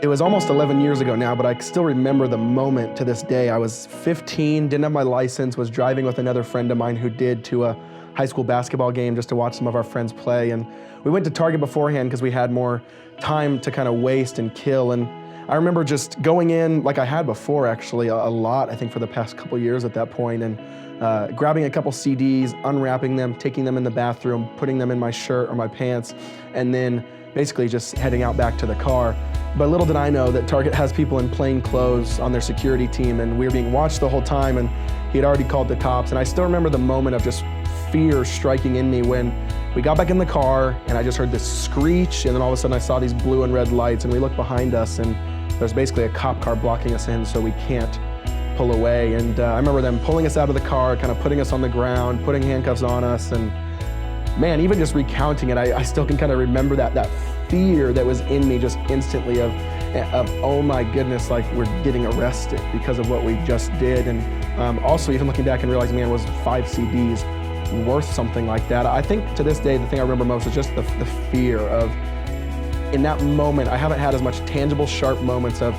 It was almost 11 years ago now, but I still remember the moment to this day. I was 15, didn't have my license, was driving with another friend of mine who did to a high school basketball game just to watch some of our friends play. And we went to Target beforehand because we had more time to kind of waste and kill. And I remember just going in like I had before, actually, a lot, I think for the past couple years at that point, and grabbing a couple CDs, unwrapping them, taking them in the bathroom, putting them in my shirt or my pants, and then basically just heading out back to the car. But little did I know that Target has people in plain clothes on their security team, and we were being watched the whole time, and he had already called the cops. And I still remember the moment of just fear striking in me when we got back in the car and I just heard this screech, and then all of a sudden I saw these blue and red lights, and we looked behind us and there's basically a cop car blocking us in so we can't pull away. And I remember them pulling us out of the car, kind of putting us on the ground, putting handcuffs on us, and man, even just recounting it, I still can kind of remember that fear that was in me just instantly of oh my goodness, like we're getting arrested because of what we just did. And also even looking back and realizing, man, was 5 CDs worth something like that? I think to this day, the thing I remember most is just the fear of, in that moment, I haven't had as much tangible, sharp moments of,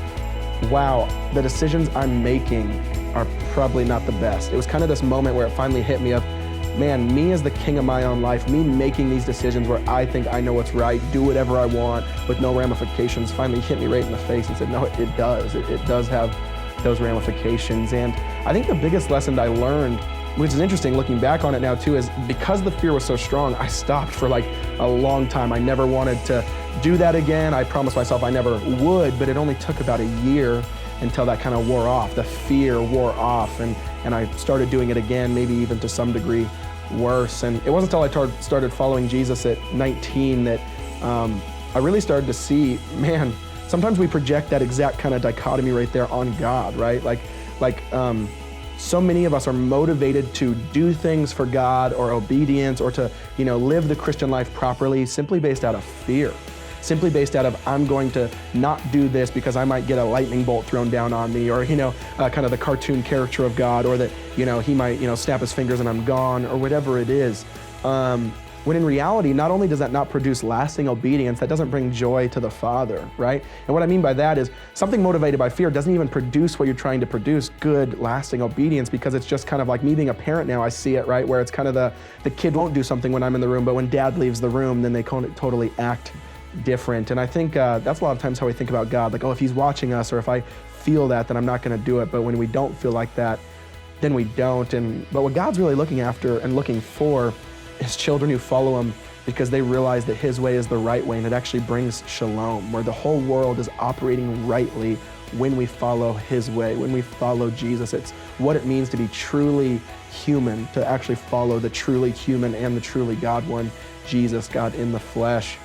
wow, the decisions I'm making are probably not the best. It was kind of this moment where it finally hit me of, man, me as the king of my own life, me making these decisions where I think I know what's right, do whatever I want with no ramifications, finally hit me right in the face and said, no, it does. It does have those ramifications. And I think the biggest lesson I learned, which is interesting looking back on it now too, is because the fear was so strong, I stopped for like a long time. I never wanted to do that again. I promised myself I never would, but it only took about a year until that kind of wore off. The fear wore off, and I started doing it again, maybe even to some degree worse. And it wasn't until I started following Jesus at 19 that I really started to see, man, sometimes we project that exact kind of dichotomy right there on God, right? Like so many of us are motivated to do things for God or obedience or to, live the Christian life properly simply based out of fear. Simply based out of, I'm going to not do this because I might get a lightning bolt thrown down on me, or, kind of the cartoon character of God, or that, he might, snap his fingers and I'm gone, or whatever it is. When in reality, not only does that not produce lasting obedience, that doesn't bring joy to the Father, right? And what I mean by that is something motivated by fear doesn't even produce what you're trying to produce, good, lasting obedience, because it's just kind of like me being a parent now, I see it, right? Where it's kind of the kid won't do something when I'm in the room, but when dad leaves the room, then they totally act different. And I think that's a lot of times how we think about God, like, oh, if he's watching us, or if I feel that, then I'm not gonna do it. But when we don't feel like that, then we don't. But what God's really looking after and looking for is children who follow him because they realize that his way is the right way, and it actually brings shalom, where the whole world is operating rightly when we follow his way, when we follow Jesus. It's what it means to be truly human, to actually follow the truly human and the truly God one, Jesus, God in the flesh.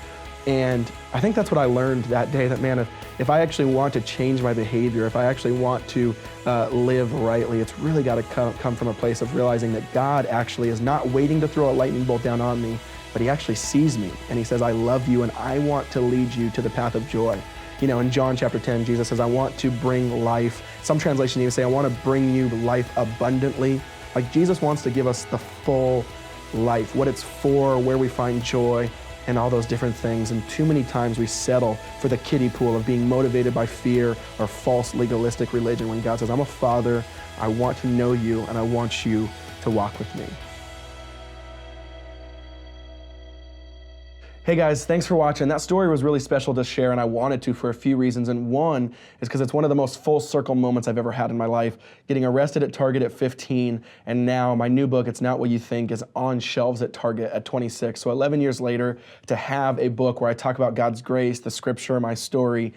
And I think that's what I learned that day, that man, if I actually want to change my behavior, if I actually want to live rightly, it's really got to come from a place of realizing that God actually is not waiting to throw a lightning bolt down on me, but he actually sees me and he says, I love you and I want to lead you to the path of joy. In John chapter 10, Jesus says, I want to bring life. Some translations even say, I want to bring you life abundantly. Like Jesus wants to give us the full life, what it's for, where we find joy, and all those different things. And too many times we settle for the kiddie pool of being motivated by fear or false legalistic religion when God says, I'm a father, I want to know you, and I want you to walk with me. Hey guys, thanks for watching. That story was really special to share, and I wanted to for a few reasons. And one is because it's one of the most full circle moments I've ever had in my life. Getting arrested at Target at 15, and now my new book, It's Not What You Think, is on shelves at Target at 26. So 11 years later, to have a book where I talk about God's grace, the scripture, my story,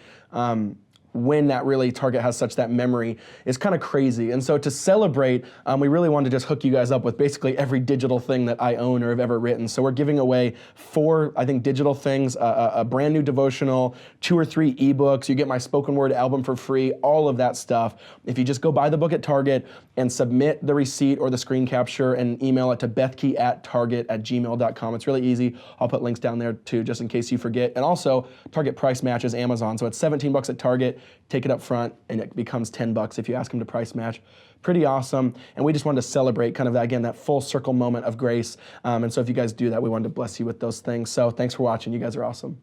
when that really Target has such that memory is kind of crazy. And so to celebrate, we really wanted to just hook you guys up with basically every digital thing that I own or have ever written. So we're giving away 4, I think, digital things, a brand new devotional, 2 or 3 ebooks. You get my spoken word album for free, all of that stuff. If you just go buy the book at Target and submit the receipt or the screen capture and email it to BethkeAtTarget@gmail.com. It's really easy. I'll put links down there too, just in case you forget. And also, Target price matches Amazon. So it's $17 at Target. Take it up front, and it becomes $10 if you ask them to price match. Pretty awesome. And we just wanted to celebrate kind of, again, that full circle moment of grace. And so if you guys do that, we wanted to bless you with those things. So thanks for watching. You guys are awesome.